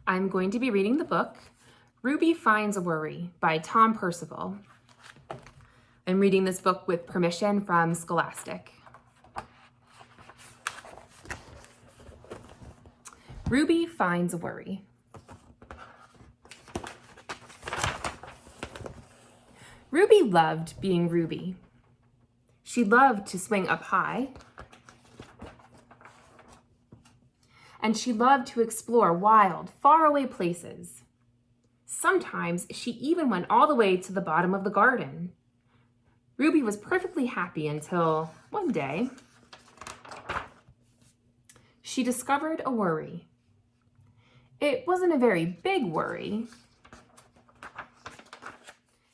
I'm going to be reading the book, Ruby Finds a Worry by Tom Percival. I'm reading this book with permission from Scholastic. Ruby Finds a Worry. Ruby loved being Ruby. She loved to swing up high, and she loved to explore wild, faraway places. Sometimes she even went all the way to the bottom of the garden. Ruby was perfectly happy until one day she discovered a worry. It wasn't a very big worry.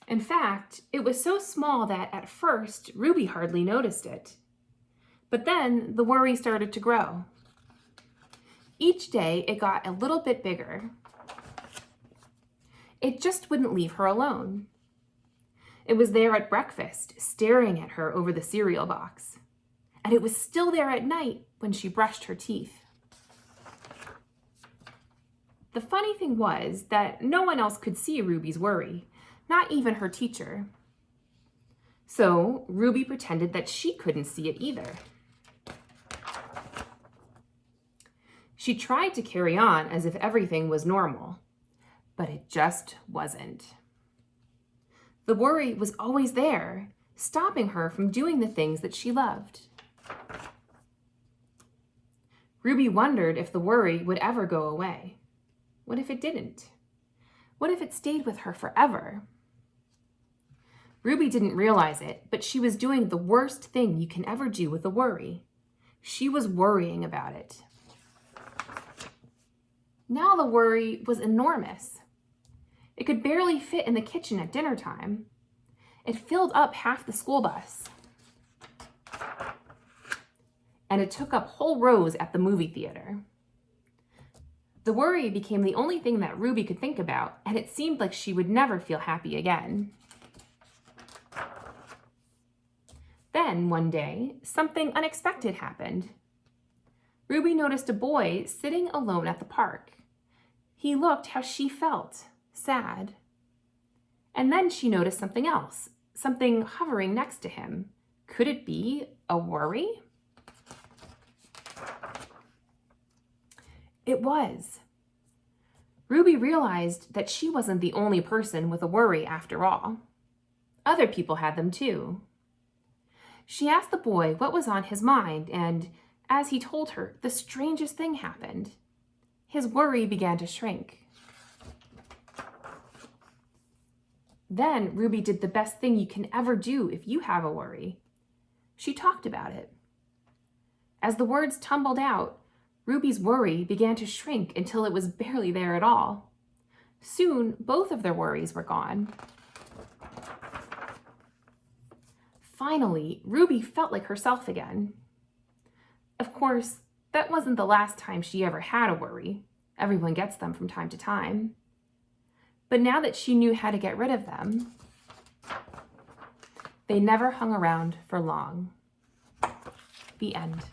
In fact, it was so small that at first Ruby hardly noticed it. But then the worry started to grow. Each day it got a little bit bigger. It just wouldn't leave her alone. It was there at breakfast, staring at her over the cereal box. And it was still there at night when she brushed her teeth. The funny thing was that no one else could see Ruby's worry, not even her teacher. So Ruby pretended that she couldn't see it either. She tried to carry on as if everything was normal, but it just wasn't. The worry was always there, stopping her from doing the things that she loved. Ruby wondered if the worry would ever go away. What if it didn't? What if it stayed with her forever? Ruby didn't realize it, but she was doing the worst thing you can ever do with a worry. She was worrying about it. Now the worry was enormous. It could barely fit in the kitchen at dinner time. It filled up half the school bus. And it took up whole rows at the movie theater. The worry became the only thing that Ruby could think about, and it seemed like she would never feel happy again. Then, one day, something unexpected happened. Ruby noticed a boy sitting alone at the park. He looked how she felt, sad. And then she noticed something else, something hovering next to him. Could it be a worry? It was. Ruby realized that she wasn't the only person with a worry after all. Other people had them too. She asked the boy what was on his mind, and as he told her, the strangest thing happened. His worry began to shrink. Then Ruby did the best thing you can ever do if you have a worry. She talked about it. As the words tumbled out, Ruby's worry began to shrink until it was barely there at all. Soon, both of their worries were gone. Finally, Ruby felt like herself again. Of course, that wasn't the last time she ever had a worry. Everyone gets them from time to time. But now that she knew how to get rid of them, they never hung around for long. The end.